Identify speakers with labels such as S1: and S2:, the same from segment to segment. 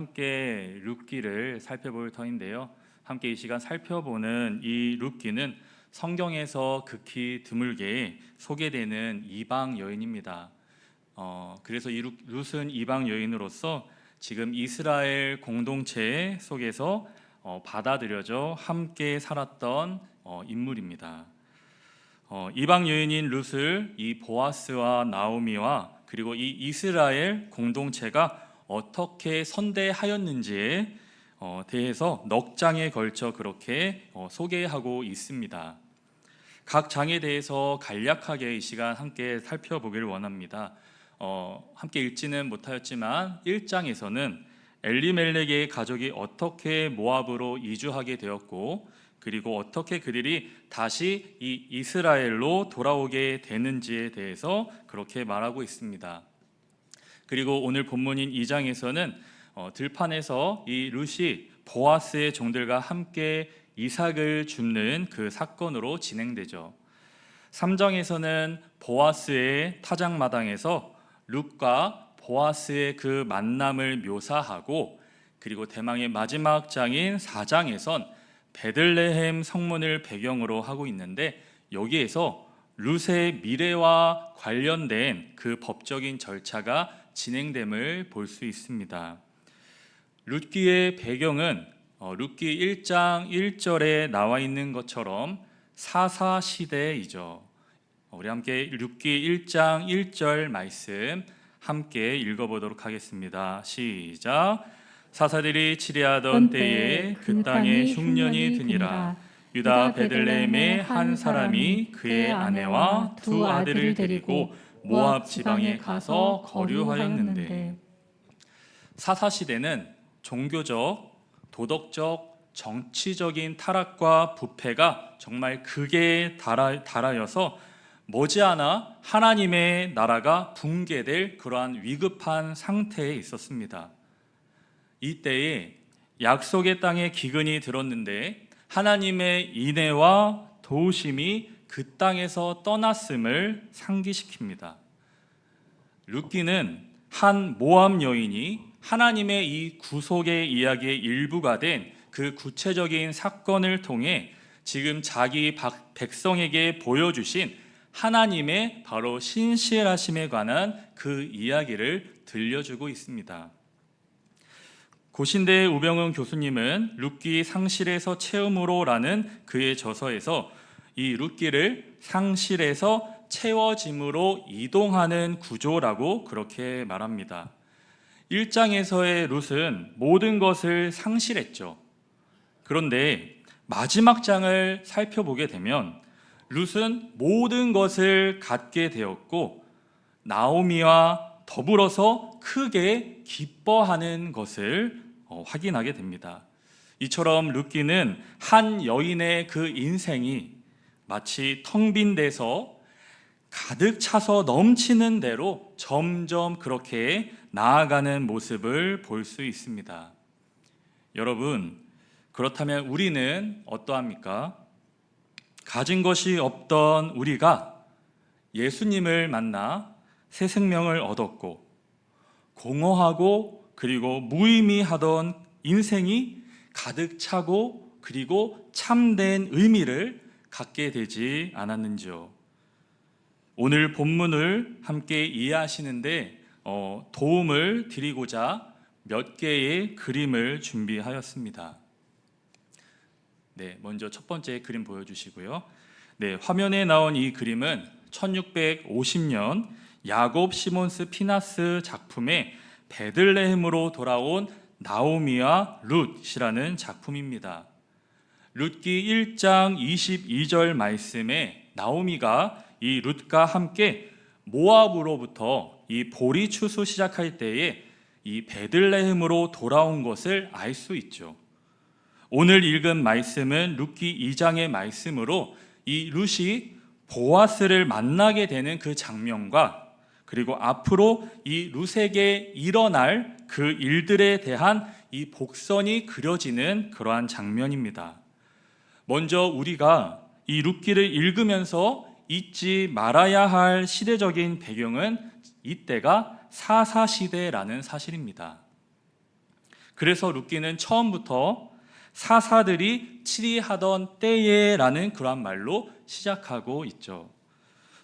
S1: 함께 룻기를 살펴볼 터인데요. 함께 이 시간 살펴보는 이 룻기는 성경에서 극히 드물게 소개되는 이방 여인입니다. 그래서 이 룻은 이방 여인으로서 지금 이스라엘 공동체 속에서 받아들여져 함께 살았던 인물입니다. 이방 여인인 룻을 이 보아스와 나오미와 그리고 이 이스라엘 공동체가 어떻게 선대하였는지에 대해서 넉 장에 걸쳐 그렇게 소개하고 있습니다. 각 장에 대해서 간략하게 이 시간 함께 살펴보기를 원합니다. 함께 읽지는 못하였지만 1장에서는 엘리멜렉의 가족이 어떻게 모압으로 이주하게 되었고, 그리고 어떻게 그들이 다시 이 이스라엘로 돌아오게 되는지에 대해서 그렇게 말하고 있습니다. 그리고 오늘 본문인 2장에서는 들판에서 이 룻이 보아스의 종들과 함께 이삭을 줍는 그 사건으로 진행되죠. 3장에서는 보아스의 타작마당에서 룻과 보아스의 그 만남을 묘사하고, 그리고 대망의 마지막 장인 4장에선 베들레헴 성문을 배경으로 하고 있는데, 여기에서 룻의 미래와 관련된 그 법적인 절차가 진행됨을 볼 수 있습니다. 룻기의 배경은 룻기 1장 1절에 나와 있는 것처럼 사사시대이죠. 우리 함께 룻기 1장 1절 말씀 함께 읽어보도록 하겠습니다. 시작. 사사들이 치리하던 때에 그 땅에 흉년이 드니라. 유다 베들레헴의 한 사람이 그의 아내와 두 아들을 데리고 모압 지방에 가서 거류하였는데, 사사시대는 종교적, 도덕적, 정치적인 타락과 부패가 정말 극에 달하여서 머지않아 하나님의 나라가 붕괴될 그러한 위급한 상태에 있었습니다. 이때에 약속의 땅에 기근이 들었는데 하나님의 인애와 도우심이 그 땅에서 떠났음을 상기시킵니다. 룻기는 한 모압 여인이 하나님의 이 구속의 이야기의 일부가 된 그 구체적인 사건을 통해 지금 자기 백성에게 보여주신 하나님의 바로 신실하심에 관한 그 이야기를 들려주고 있습니다. 고신대 우병훈 교수님은 룻기 상실에서 체험으로라는 그의 저서에서 이 룻기를 상실에서 채워짐으로 이동하는 구조라고 그렇게 말합니다. 1장에서의 룻은 모든 것을 상실했죠. 그런데 마지막 장을 살펴보게 되면 룻은 모든 것을 갖게 되었고 나오미와 더불어서 크게 기뻐하는 것을 확인하게 됩니다. 이처럼 룻기는 한 여인의 그 인생이 마치 텅 빈 데서 가득 차서 넘치는 대로 점점 그렇게 나아가는 모습을 볼 수 있습니다. 여러분, 그렇다면 우리는 어떠합니까? 가진 것이 없던 우리가 예수님을 만나 새 생명을 얻었고, 공허하고 그리고 무의미하던 인생이 가득 차고 그리고 참된 의미를 갖게 되지 않았는지요? 오늘 본문을 함께 이해하시는데 도움을 드리고자 몇 개의 그림을 준비하였습니다. 먼저 첫 번째 그림 보여주시고요. 화면에 나온 이 그림은 1650년 야곱 시몬스 피나스 작품의 베들레헴으로 돌아온 나오미와 룻이라는 작품입니다. 룻기 1장 22절 말씀에 나오미가 이 룻과 함께 모압으로부터 이 보리 추수 시작할 때에 이 베들레헴으로 돌아온 것을 알 수 있죠. 오늘 읽은 말씀은 룻기 2장의 말씀으로 이 룻이 보아스를 만나게 되는 그 장면과, 그리고 앞으로 이 룻에게 일어날 그 일들에 대한 이 복선이 그려지는 그러한 장면입니다. 먼저 우리가 이 룻기를 읽으면서 잊지 말아야 할 시대적인 배경은 이때가 사사시대라는 사실입니다. 그래서 룻기는 처음부터 사사들이 치리하던 때에라는 그러한 말로 시작하고 있죠.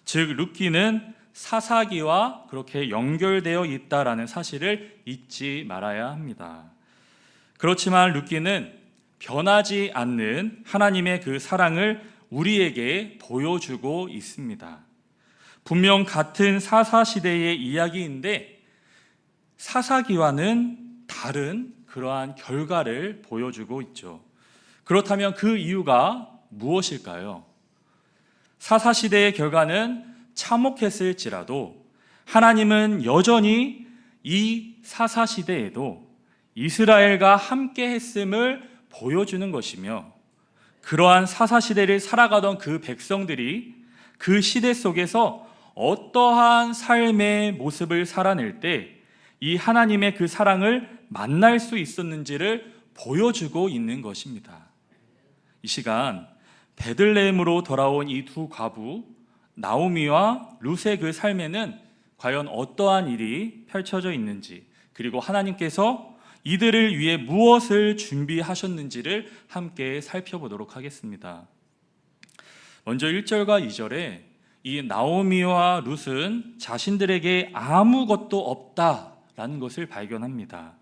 S1: 즉 룻기는 사사기와 그렇게 연결되어 있다라는 사실을 잊지 말아야 합니다. 그렇지만 룻기는 변하지 않는 하나님의 그 사랑을 우리에게 보여주고 있습니다. 분명 같은 사사시대의 이야기인데 사사기와는 다른 그러한 결과를 보여주고 있죠. 그렇다면 그 이유가 무엇일까요? 사사시대의 결과는 참혹했을지라도 하나님은 여전히 이 사사시대에도 이스라엘과 함께 했음을 보여주는 것이며, 그러한 사사시대를 살아가던 그 백성들이 그 시대 속에서 어떠한 삶의 모습을 살아낼 때 이 하나님의 그 사랑을 만날 수 있었는지를 보여주고 있는 것입니다. 이 시간 베들레헴으로 돌아온 이 두 과부 나오미와 룻의 그 삶에는 과연 어떠한 일이 펼쳐져 있는지, 그리고 하나님께서 이들을 위해 무엇을 준비하셨는지를 함께 살펴보도록 하겠습니다. 먼저 1절과 2절에 이 나오미와 룻은 자신들에게 아무것도 없다라는 것을 발견합니다.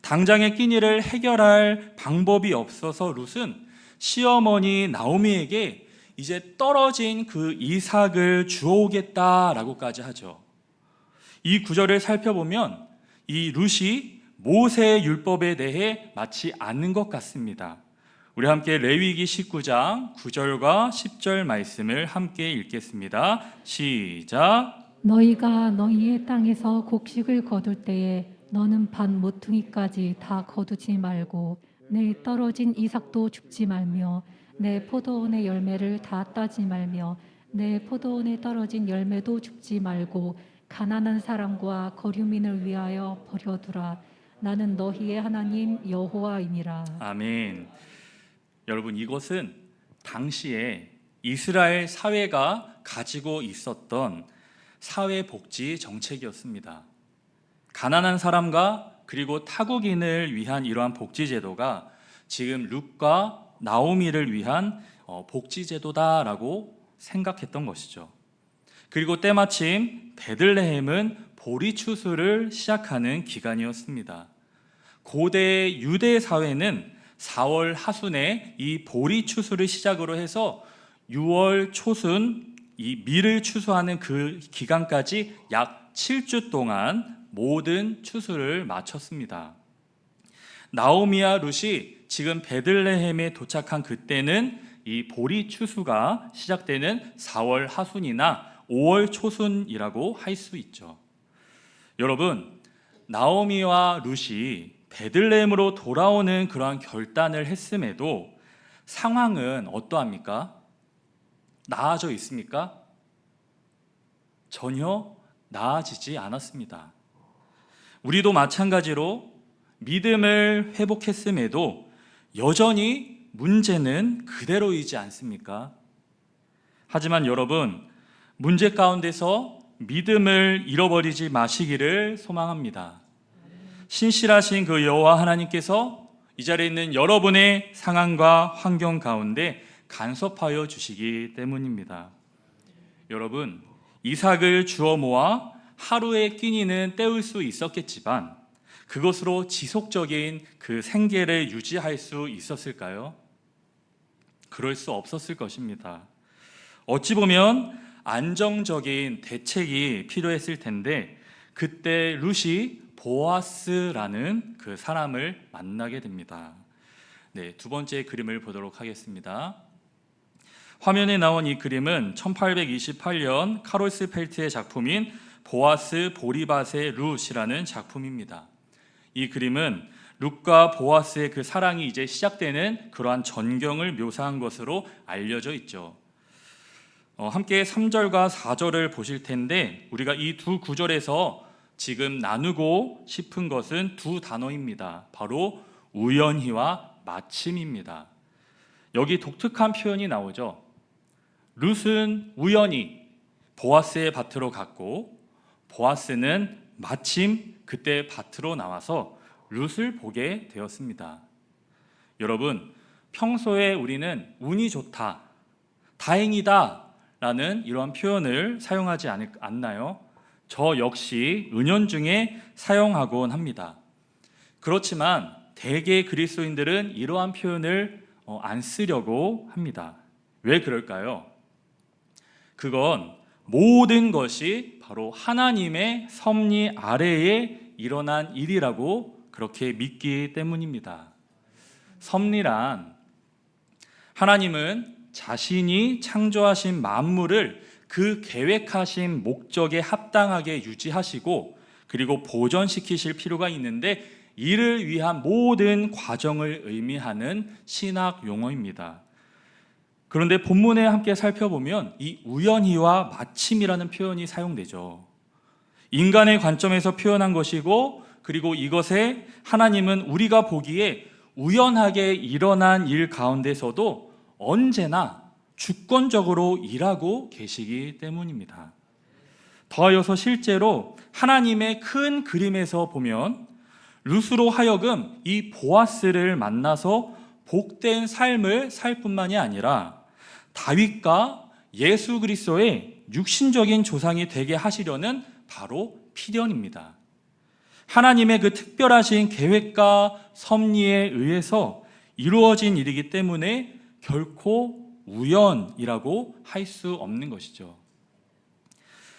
S1: 당장의 끼니를 해결할 방법이 없어서 룻은 시어머니 나오미에게 이제 떨어진 그 이삭을 주어오겠다라고까지 하죠. 이 구절을 살펴보면 이 룻이 모세의 율법에 대해 맞지 않는 것 같습니다. 우리 함께 레위기 19장 9절과 10절 말씀을 함께 읽겠습니다. 시작.
S2: 너희가 너희의 땅에서 곡식을 거둘 때에 너는 밭 모퉁이까지 다 거두지 말고 내 떨어진 이삭도 줍지 말며 내 포도원의 열매를 다 따지 말며 내 포도원에 떨어진 열매도 줍지 말고 가난한 사람과 거류민을 위하여 버려두라. 나는 너희의 하나님 여호와이니라.
S1: 아멘. 여러분, 이것은 당시에 이스라엘 사회가 가지고 있었던 사회복지 정책이었습니다. 가난한 사람과 그리고 타국인을 위한 이러한 복지제도가 지금 룻과 나오미를 위한 복지제도다라고 생각했던 것이죠. 그리고 때마침 베들레헴은 보리 추수를 시작하는 기간이었습니다. 고대 유대 사회는 4월 하순에 이 보리 추수를 시작으로 해서 6월 초순 이 밀을 추수하는 그 기간까지 약 7주 동안 모든 추수를 마쳤습니다. 나오미와 룻이 지금 베들레헴에 도착한 그때는 이 보리 추수가 시작되는 4월 하순이나 5월 초순이라고 할 수 있죠. 여러분, 나오미와 룻이 베들레헴으로 돌아오는 그러한 결단을 했음에도 상황은 어떠합니까? 나아져 있습니까? 전혀 나아지지 않았습니다. 우리도 마찬가지로 믿음을 회복했음에도 여전히 문제는 그대로이지 않습니까? 하지만 여러분, 문제 가운데서 믿음을 잃어버리지 마시기를 소망합니다. 신실하신 그 여호와 하나님께서 이 자리에 있는 여러분의 상황과 환경 가운데 간섭하여 주시기 때문입니다. 여러분, 이삭을 주워 모아 하루의 끼니는 때울 수 있었겠지만 그것으로 지속적인 그 생계를 유지할 수 있었을까요? 그럴 수 없었을 것입니다. 어찌 보면 안정적인 대책이 필요했을 텐데 그때 룻이 보아스라는 그 사람을 만나게 됩니다. 네, 두 번째 그림을 보도록 하겠습니다. 화면에 나온 이 그림은 1828년 카롤스 펠트의 작품인 보아스 보리밭의 룻이라는 작품입니다. 이 그림은 룻과 보아스의 그 사랑이 이제 시작되는 그러한 전경을 묘사한 것으로 알려져 있죠. 함께 3절과 4절을 보실 텐데 우리가 이 두 구절에서 지금 나누고 싶은 것은 두 단어입니다. 바로 우연히와 마침입니다. 여기 독특한 표현이 나오죠. 룻은 우연히 보아스의 밭으로 갔고 보아스는 마침 그때 밭으로 나와서 룻을 보게 되었습니다. 여러분, 평소에 우리는 운이 좋다, 다행이다 라는 이러한 표현을 사용하지 않나요? 저 역시 은연중에 사용하곤 합니다. 그렇지만 대개 그리스도인들은 이러한 표현을 안 쓰려고 합니다. 왜 그럴까요? 그건 모든 것이 바로 하나님의 섭리 아래에 일어난 일이라고 그렇게 믿기 때문입니다. 섭리란 하나님은 자신이 창조하신 만물을 그 계획하신 목적에 합당하게 유지하시고 그리고 보존시키실 필요가 있는데 이를 위한 모든 과정을 의미하는 신학 용어입니다. 그런데 본문에 함께 살펴보면 이 우연히와 마침이라는 표현이 사용되죠. 인간의 관점에서 표현한 것이고 그리고 이것에 하나님은 우리가 보기에 우연하게 일어난 일 가운데서도 언제나 주권적으로 일하고 계시기 때문입니다. 더하여서 실제로 하나님의 큰 그림에서 보면 룻으로 하여금 이 보아스를 만나서 복된 삶을 살 뿐만이 아니라 다윗과 예수 그리스도의 육신적인 조상이 되게 하시려는 바로 필연입니다. 하나님의 그 특별하신 계획과 섭리에 의해서 이루어진 일이기 때문에 결코 우연이라고 할 수 없는 것이죠.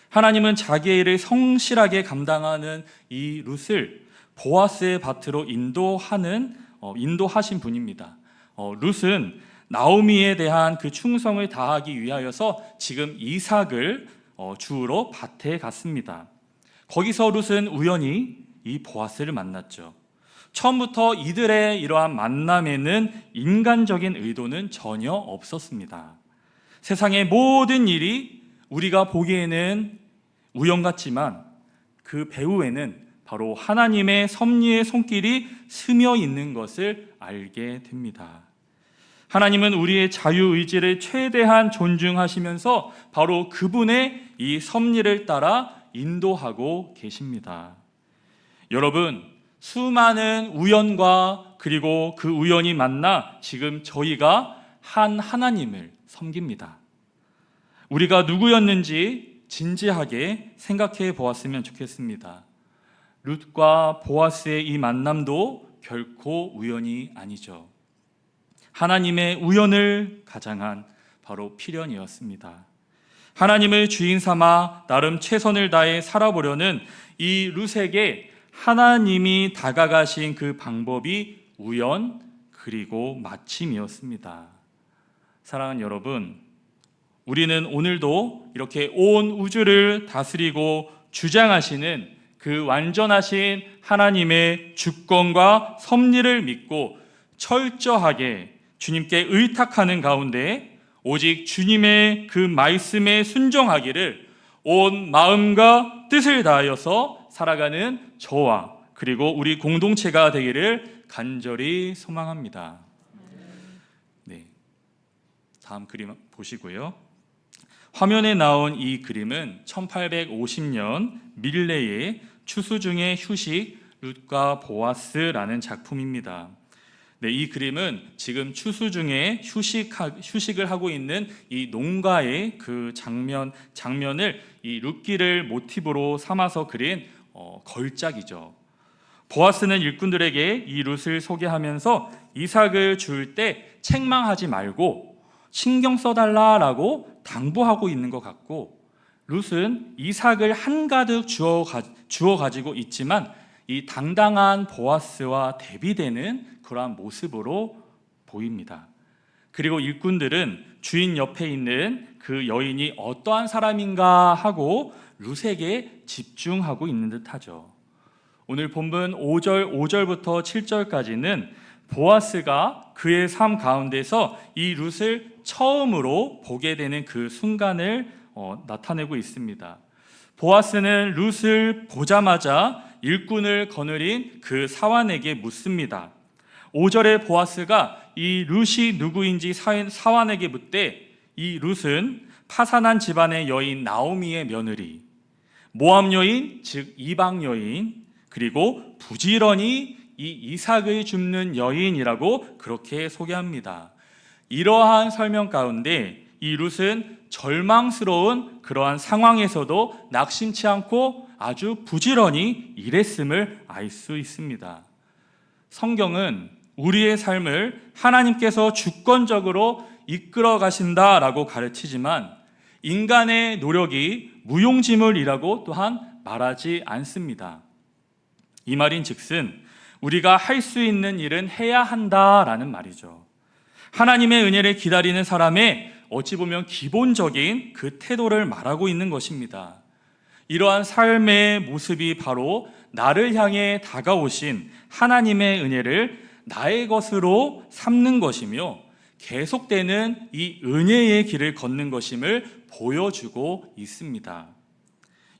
S1: 하나님은 자기의 일을 성실하게 감당하는 이 룻을 보아스의 밭으로 인도하신 분입니다. 룻은 나오미에 대한 그 충성을 다하기 위하여서 지금 이삭을 주우러 밭에 갔습니다. 거기서 룻은 우연히 이 보아스를 만났죠. 처음부터 이들의 이러한 만남에는 인간적인 의도는 전혀 없었습니다. 세상의 모든 일이 우리가 보기에는 우연 같지만 그 배후에는 바로 하나님의 섭리의 손길이 스며 있는 것을 알게 됩니다. 하나님은 우리의 자유의지를 최대한 존중하시면서 바로 그분의 이 섭리를 따라 인도하고 계십니다. 여러분, 수많은 우연과 그리고 그 우연이 만나 지금 저희가 한 하나님을 섬깁니다. 우리가 누구였는지 진지하게 생각해 보았으면 좋겠습니다. 룻과 보아스의 이 만남도 결코 우연이 아니죠. 하나님의 우연을 가장한 바로 필연이었습니다. 하나님을 주인 삼아 나름 최선을 다해 살아보려는 이 룻에게 하나님이 다가가신 그 방법이 우연 그리고 마침이었습니다. 사랑하는 여러분, 우리는 오늘도 이렇게 온 우주를 다스리고 주장하시는 그 완전하신 하나님의 주권과 섭리를 믿고 철저하게 주님께 의탁하는 가운데 오직 주님의 그 말씀에 순종하기를 온 마음과 뜻을 다하여서 살아가는 저와 그리고 우리 공동체가 되기를 간절히 소망합니다. 네, 다음 그림 보시고요. 화면에 나온 이 그림은 1850년 밀레의 추수 중의 휴식 룻과 보아스라는 작품입니다. 네, 이 그림은 지금 추수 중에 휴식을 하고 있는 이 농가의 그 장면을 이 룻기를 모티브로 삼아서 그린 걸작이죠. 보아스는 일꾼들에게 이 룻을 소개하면서 이삭을 줄 때 책망하지 말고 신경 써달라라고 당부하고 있는 것 같고, 룻은 이삭을 한가득 주워 가지고 있지만 이 당당한 보아스와 대비되는 그러한 모습으로 보입니다. 그리고 일꾼들은 주인 옆에 있는 그 여인이 어떠한 사람인가 하고 룻에게 집중하고 있는 듯하죠. 오늘 본문 5절부터 7절까지는 보아스가 그의 삶 가운데서 이 룻을 처음으로 보게 되는 그 순간을 나타내고 있습니다. 보아스는 룻을 보자마자 일꾼을 거느린 그 사환에게 묻습니다. 5절에 보아스가 이 룻이 누구인지 사환에게 묻되 이 룻은 파산한 집안의 여인 나오미의 며느리, 모압 여인 즉 이방 여인, 그리고 부지런히 이 이삭을 줍는 여인이라고 그렇게 소개합니다. 이러한 설명 가운데 이 룻은 절망스러운 그러한 상황에서도 낙심치 않고 아주 부지런히 일했음을 알 수 있습니다. 성경은 우리의 삶을 하나님께서 주권적으로 이끌어 가신다라고 가르치지만 인간의 노력이 무용지물이라고 또한 말하지 않습니다. 이 말인즉슨 우리가 할 수 있는 일은 해야 한다라는 말이죠. 하나님의 은혜를 기다리는 사람의 어찌 보면 기본적인 그 태도를 말하고 있는 것입니다. 이러한 삶의 모습이 바로 나를 향해 다가오신 하나님의 은혜를 나의 것으로 삼는 것이며 계속되는 이 은혜의 길을 걷는 것임을 보여주고 있습니다.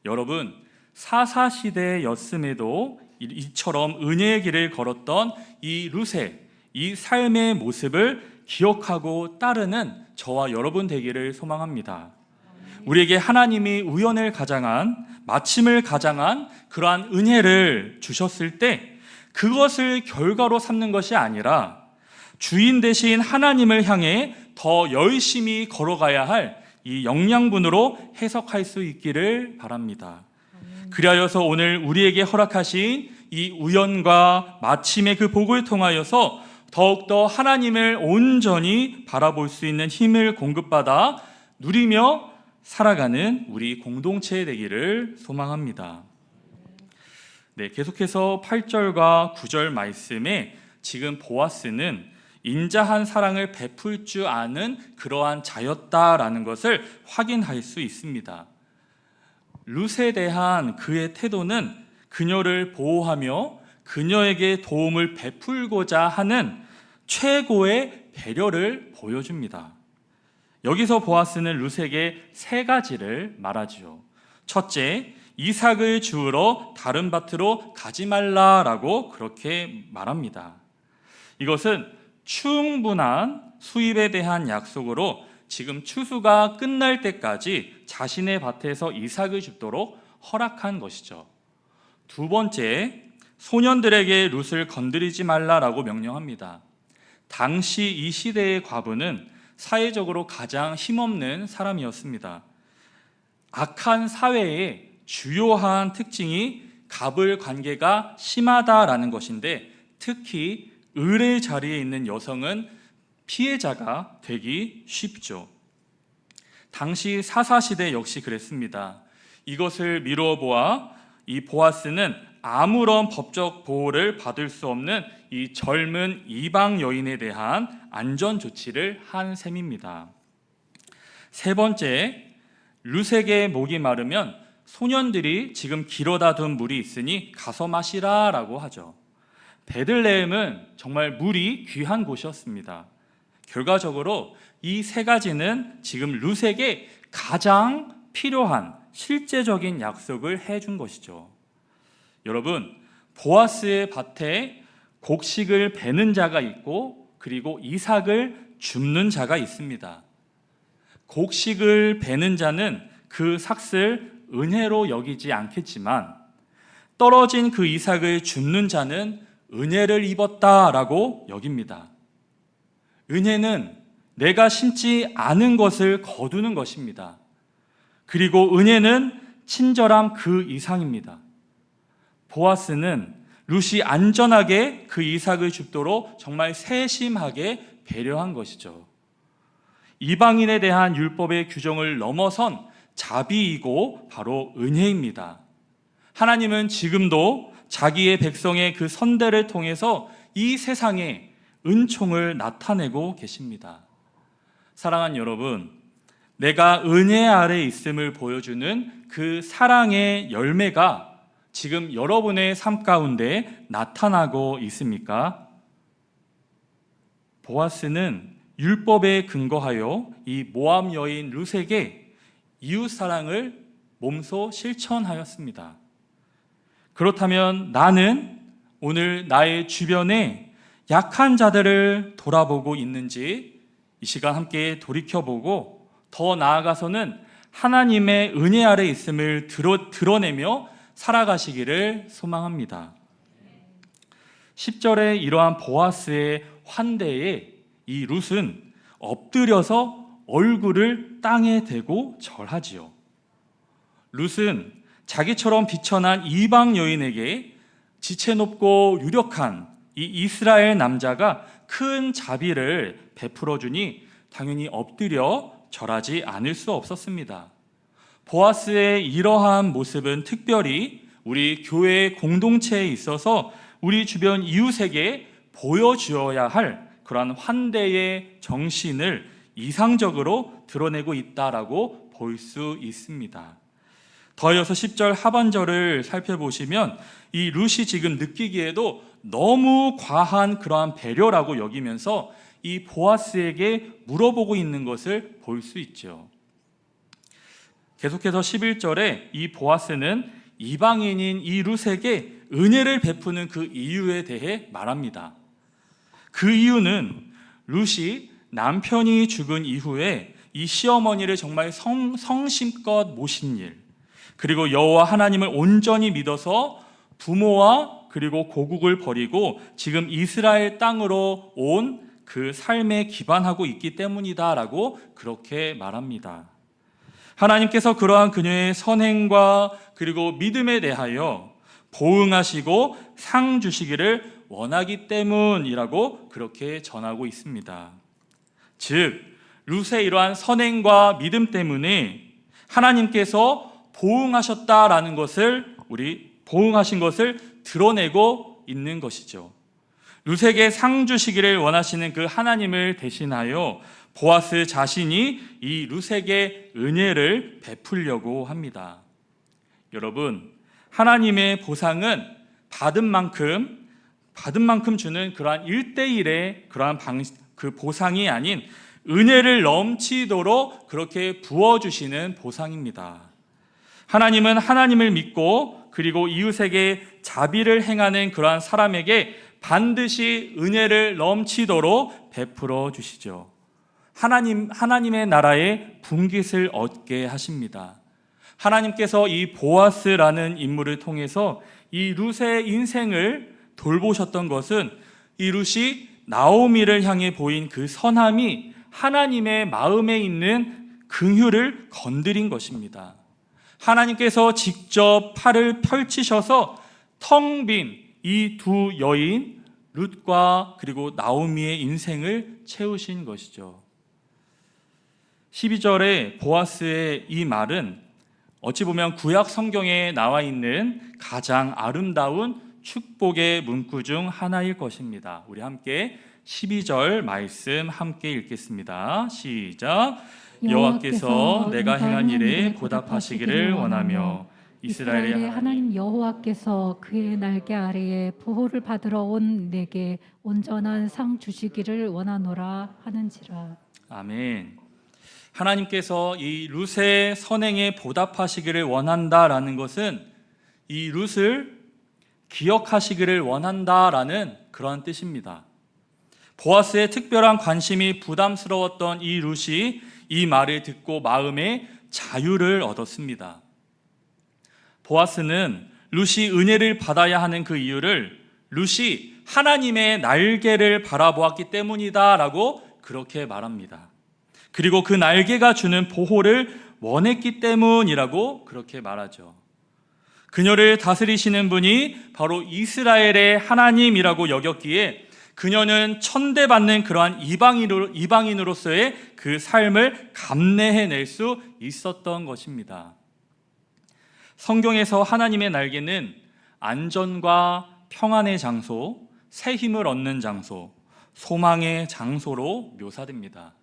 S1: 여러분, 사사시대였음에도 이처럼 은혜의 길을 걸었던 이 룻의 이 삶의 모습을 기억하고 따르는 저와 여러분 되기를 소망합니다. 우리에게 하나님이 우연을 가장한, 마침을 가장한 그러한 은혜를 주셨을 때 그것을 결과로 삼는 것이 아니라 주인 되신 하나님을 향해 더 열심히 걸어가야 할 이 영양분으로 해석할 수 있기를 바랍니다. 그리하여서 오늘 우리에게 허락하신 이 우연과 마침의 그 복을 통하여서 더욱더 하나님을 온전히 바라볼 수 있는 힘을 공급받아 누리며 살아가는 우리 공동체 되기를 소망합니다. 네, 계속해서 8절과 9절 말씀에 지금 보아스는 인자한 사랑을 베풀 줄 아는 그러한 자였다라는 것을 확인할 수 있습니다. 룻에 대한 그의 태도는 그녀를 보호하며 그녀에게 도움을 베풀고자 하는 최고의 배려를 보여줍니다. 여기서 보아스는 룻에게 세 가지를 말하지요. 첫째, 이삭을 주우러 다른 밭으로 가지 말라라고 그렇게 말합니다. 이것은 충분한 수입에 대한 약속으로 지금 추수가 끝날 때까지 자신의 밭에서 이삭을 줍도록 허락한 것이죠. 두 번째, 소년들에게 룻을 건드리지 말라라고 명령합니다. 당시 이 시대의 과부는 사회적으로 가장 힘없는 사람이었습니다. 악한 사회의 주요한 특징이 갑을 관계가 심하다라는 것인데 특히 을의 자리에 있는 여성은 피해자가 되기 쉽죠. 당시 사사시대 역시 그랬습니다. 이것을 미루어 보아 이 보아스는 아무런 법적 보호를 받을 수 없는 이 젊은 이방 여인에 대한 안전 조치를 한 셈입니다. 세 번째, 룻에게 목이 마르면 소년들이 지금 길어다 둔 물이 있으니 가서 마시라라고 하죠. 베들레헴은 정말 물이 귀한 곳이었습니다. 결과적으로 이 세 가지는 지금 룻에게 가장 필요한 실제적인 약속을 해준 것이죠. 여러분, 보아스의 밭에 곡식을 베는 자가 있고 그리고 이삭을 줍는 자가 있습니다. 곡식을 베는 자는 그 삭을 은혜로 여기지 않겠지만 떨어진 그 이삭을 줍는 자는 은혜를 입었다라고 여깁니다. 은혜는 내가 심지 않은 것을 거두는 것입니다. 그리고 은혜는 친절함 그 이상입니다. 보아스는 룻이 안전하게 그 이삭을 줍도록 정말 세심하게 배려한 것이죠. 이방인에 대한 율법의 규정을 넘어선 자비이고 바로 은혜입니다. 하나님은 지금도 자기의 백성의 그 선대를 통해서 이 세상에 은총을 나타내고 계십니다. 사랑하는 여러분, 내가 은혜 아래 있음을 보여주는 그 사랑의 열매가 지금 여러분의 삶 가운데 나타나고 있습니까? 보아스는 율법에 근거하여 이 모압 여인 룻에게 이웃 사랑을 몸소 실천하였습니다. 그렇다면 나는 오늘 나의 주변에 약한 자들을 돌아보고 있는지 이 시간 함께 돌이켜보고 더 나아가서는 하나님의 은혜 아래 있음을 드러내며 살아가시기를 소망합니다. 10절에 이러한 보아스의 환대에 이 룻은 엎드려서 얼굴을 땅에 대고 절하지요. 룻은 자기처럼 비천한 이방 여인에게 지체 높고 유력한 이 이스라엘 남자가 큰 자비를 베풀어 주니 당연히 엎드려 절하지 않을 수 없었습니다. 보아스의 이러한 모습은 특별히 우리 교회 공동체에 있어서 우리 주변 이웃에게 보여주어야 할 그러한 환대의 정신을 이상적으로 드러내고 있다라고 볼 수 있습니다. 더 이어서 10절 하반절을 살펴보시면 이 룻이 지금 느끼기에도 너무 과한 그러한 배려라고 여기면서 이 보아스에게 물어보고 있는 것을 볼 수 있죠. 계속해서 11절에 이 보아스는 이방인인 이 룻에게 은혜를 베푸는 그 이유에 대해 말합니다. 그 이유는 룻이 남편이 죽은 이후에 이 시어머니를 정말 성심껏 모신 일, 그리고 여호와 하나님을 온전히 믿어서 부모와 그리고 고국을 버리고 지금 이스라엘 땅으로 온 그 삶에 기반하고 있기 때문이다라고 그렇게 말합니다. 하나님께서 그러한 그녀의 선행과 그리고 믿음에 대하여 보응하시고 상 주시기를 원하기 때문이라고 그렇게 전하고 있습니다. 즉 룻의 이러한 선행과 믿음 때문에 하나님께서 보응하셨다라는 것을 보응하신 것을 드러내고 있는 것이죠. 룻에게 상 주시기를 원하시는 그 하나님을 대신하여 보아스 자신이 이 룻에게 은혜를 베풀려고 합니다. 여러분, 하나님의 보상은 받은 만큼 주는 그러한 1대1의 그러한 그 보상이 아닌 은혜를 넘치도록 그렇게 부어주시는 보상입니다. 하나님은 하나님을 믿고 그리고 이웃에게 자비를 행하는 그러한 사람에게 반드시 은혜를 넘치도록 베풀어 주시죠. 하나님의 나라의 분깃을 얻게 하십니다. 하나님께서 이 보아스라는 인물을 통해서 이 룻의 인생을 돌보셨던 것은 이 룻이 나오미를 향해 보인 그 선함이 하나님의 마음에 있는 긍휼을 건드린 것입니다. 하나님께서 직접 팔을 펼치셔서 텅 빈 이 두 여인 룻과 그리고 나오미의 인생을 채우신 것이죠. 12절에 보아스의 이 말은 어찌 보면 구약 성경에 나와 있는 가장 아름다운 축복의 문구 중 하나일 것입니다. 우리 함께 12절 말씀 함께 읽겠습니다. 시작. 여호와께서 내가 행한 일에 보답하시기를 원하며
S2: 이스라엘의 하나님 여호와께서 그의 날개 아래에 보호를 받으러 온 내게 온전한 상 주시기를 원하노라 하는지라.
S1: 아멘. 하나님께서 이 룻의 선행에 보답하시기를 원한다라는 것은 이 룻을 기억하시기를 원한다라는 그런 뜻입니다. 보아스의 특별한 관심이 부담스러웠던 이 룻이 이 말을 듣고 마음에 자유를 얻었습니다. 보아스는 룻이 은혜를 받아야 하는 그 이유를 룻이 하나님의 날개를 바라보았기 때문이다라고 그렇게 말합니다. 그리고 그 날개가 주는 보호를 원했기 때문이라고 그렇게 말하죠. 그녀를 다스리시는 분이 바로 이스라엘의 하나님이라고 여겼기에 그녀는 천대받는 그러한 이방인으로서의 그 삶을 감내해낼 수 있었던 것입니다. 성경에서 하나님의 날개는 안전과 평안의 장소, 새 힘을 얻는 장소, 소망의 장소로 묘사됩니다.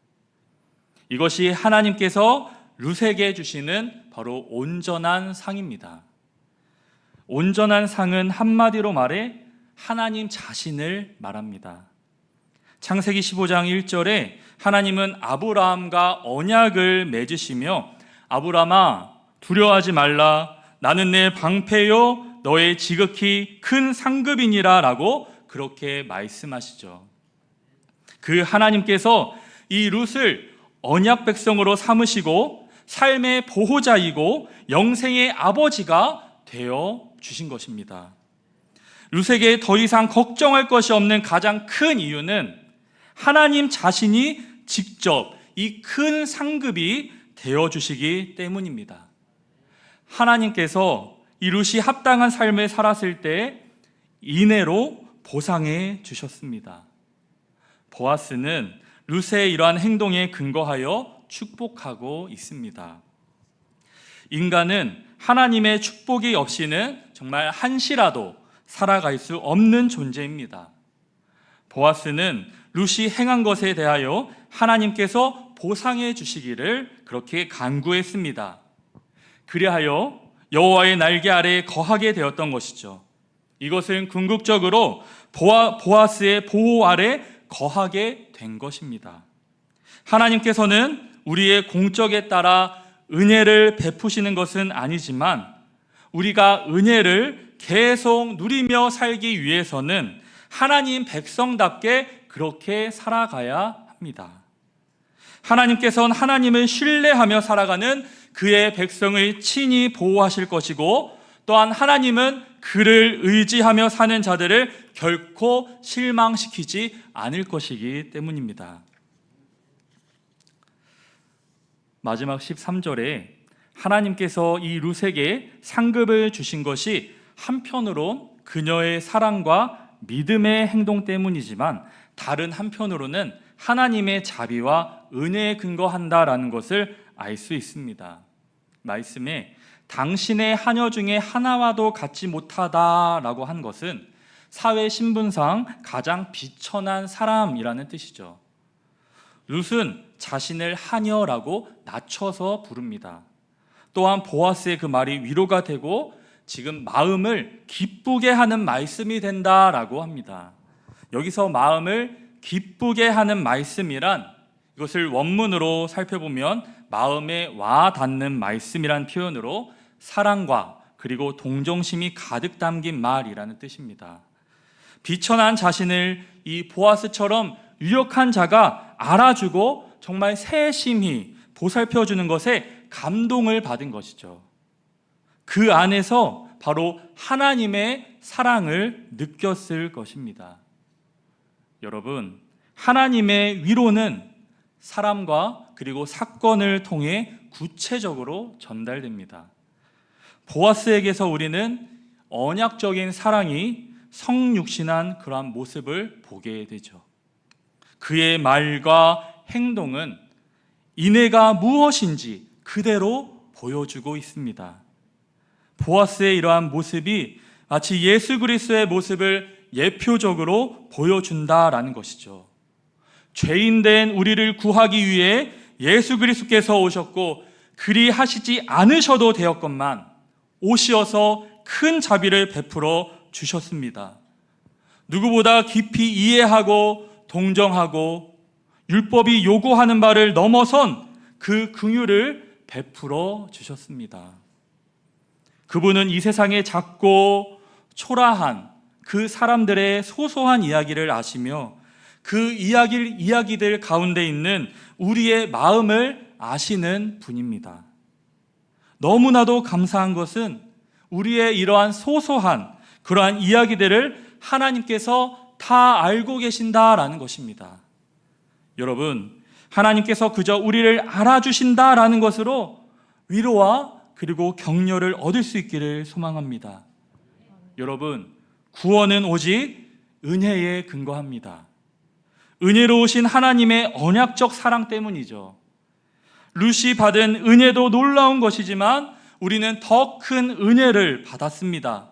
S1: 이것이 하나님께서 룻에게 주시는 바로 온전한 상입니다. 온전한 상은 한마디로 말해 하나님 자신을 말합니다. 창세기 15장 1절에 하나님은 아브라함과 언약을 맺으시며 아브라함아 두려워하지 말라 나는 내 방패요 너의 지극히 큰 상급이니라 라고 그렇게 말씀하시죠. 그 하나님께서 이 룻을 언약 백성으로 삼으시고 삶의 보호자이고 영생의 아버지가 되어 주신 것입니다. 룻에게 더 이상 걱정할 것이 없는 가장 큰 이유는 하나님 자신이 직접 이 큰 상급이 되어주시기 때문입니다. 하나님께서 이 룻이 합당한 삶을 살았을 때 인애로 보상해 주셨습니다. 보아스는 룻의 이러한 행동에 근거하여 축복하고 있습니다. 인간은 하나님의 축복이 없이는 정말 한시라도 살아갈 수 없는 존재입니다. 보아스는 룻이 행한 것에 대하여 하나님께서 보상해 주시기를 그렇게 간구했습니다. 그리하여 여호와의 날개 아래에 거하게 되었던 것이죠. 이것은 궁극적으로 보아스의 보호 아래 거하게 된 것입니다. 하나님께서는 우리의 공적에 따라 은혜를 베푸시는 것은 아니지만 우리가 은혜를 계속 누리며 살기 위해서는 하나님 백성답게 그렇게 살아가야 합니다. 하나님께서는 하나님을 신뢰하며 살아가는 그의 백성을 친히 보호하실 것이고, 또한 하나님은 그를 의지하며 사는 자들을 결코 실망시키지 않을 것이기 때문입니다. 마지막 13절에 하나님께서 이 룻에게 상급을 주신 것이 한편으론 그녀의 사랑과 믿음의 행동 때문이지만 다른 한편으로는 하나님의 자비와 은혜에 근거한다라는 것을 알 수 있습니다. 말씀에 당신의 하녀 중에 하나와도 같지 못하다라고 한 것은 사회 신분상 가장 비천한 사람이라는 뜻이죠. 룻은 자신을 하녀라고 낮춰서 부릅니다. 또한 보아스의 그 말이 위로가 되고 지금 마음을 기쁘게 하는 말씀이 된다라고 합니다. 여기서 마음을 기쁘게 하는 말씀이란, 이것을 원문으로 살펴보면 마음에 와 닿는 말씀이란 표현으로 사랑과 그리고 동정심이 가득 담긴 말이라는 뜻입니다. 비천한 자신을 이 보아스처럼 유력한 자가 알아주고 정말 세심히 보살펴주는 것에 감동을 받은 것이죠. 그 안에서 바로 하나님의 사랑을 느꼈을 것입니다. 여러분, 하나님의 위로는 사람과 그리고 사건을 통해 구체적으로 전달됩니다. 보아스에게서 우리는 언약적인 사랑이 성육신한 그러한 모습을 보게 되죠. 그의 말과 행동은 인애가 무엇인지 그대로 보여주고 있습니다. 보아스의 이러한 모습이 마치 예수 그리스도의 모습을 예표적으로 보여준다라는 것이죠. 죄인된 우리를 구하기 위해 예수 그리스도께서 오셨고 그리하시지 않으셔도 되었건만 오시어서 큰 자비를 베풀어 주셨습니다. 누구보다 깊이 이해하고 동정하고 율법이 요구하는 바를 넘어선 그 긍휼을 베풀어 주셨습니다. 그분은 이 세상에 작고 초라한 그 사람들의 소소한 이야기를 아시며 그 이야기들 가운데 있는 우리의 마음을 아시는 분입니다. 너무나도 감사한 것은 우리의 이러한 소소한 그러한 이야기들을 하나님께서 다 알고 계신다라는 것입니다. 여러분, 하나님께서 그저 우리를 알아주신다라는 것으로 위로와 그리고 격려를 얻을 수 있기를 소망합니다. 여러분, 구원은 오직 은혜에 근거합니다. 은혜로우신 하나님의 언약적 사랑 때문이죠. 룻이 받은 은혜도 놀라운 것이지만 우리는 더 큰 은혜를 받았습니다.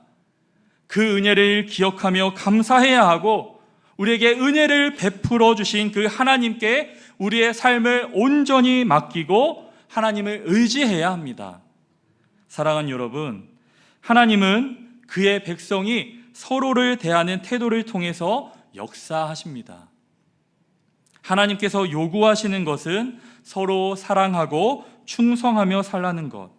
S1: 그 은혜를 기억하며 감사해야 하고 우리에게 은혜를 베풀어 주신 그 하나님께 우리의 삶을 온전히 맡기고 하나님을 의지해야 합니다. 사랑하는 여러분, 하나님은 그의 백성이 서로를 대하는 태도를 통해서 역사하십니다. 하나님께서 요구하시는 것은 서로 사랑하고 충성하며 살라는 것.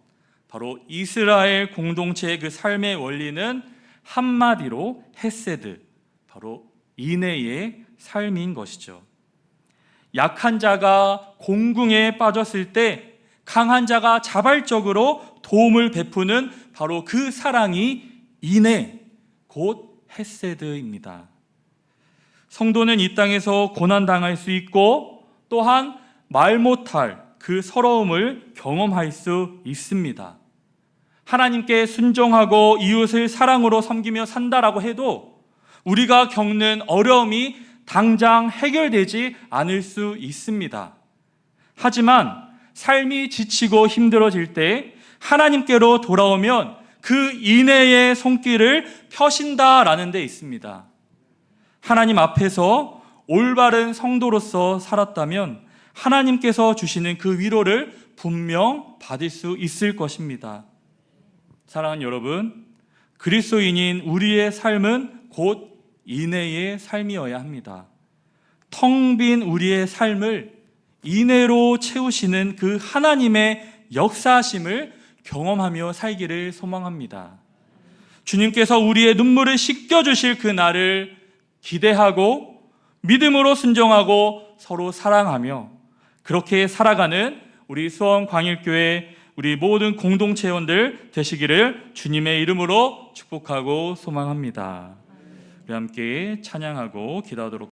S1: 바로 이스라엘 공동체의 그 삶의 원리는 한마디로 헤세드, 바로 인애의 삶인 것이죠. 약한 자가 공궁에 빠졌을 때 강한 자가 자발적으로 도움을 베푸는 바로 그 사랑이 인애, 곧 헤세드입니다. 성도는 이 땅에서 고난당할 수 있고 또한 말 못할 그 서러움을 경험할 수 있습니다. 하나님께 순종하고 이웃을 사랑으로 섬기며 산다라고 해도 우리가 겪는 어려움이 당장 해결되지 않을 수 있습니다. 하지만 삶이 지치고 힘들어질 때 하나님께로 돌아오면 그 인내의 손길을 펴신다라는 데 있습니다. 하나님 앞에서 올바른 성도로서 살았다면 하나님께서 주시는 그 위로를 분명 받을 수 있을 것입니다. 사랑하는 여러분, 그리스도인인 우리의 삶은 곧 인내의 삶이어야 합니다. 텅 빈 우리의 삶을 인내로 채우시는 그 하나님의 역사하심을 경험하며 살기를 소망합니다. 주님께서 우리의 눈물을 씻겨주실 그 날을 기대하고 믿음으로 순종하고 서로 사랑하며 그렇게 살아가는 우리 수원광일교회 우리 모든 공동체원들 되시기를 주님의 이름으로 축복하고 소망합니다. 우리 함께 찬양하고 기도하도록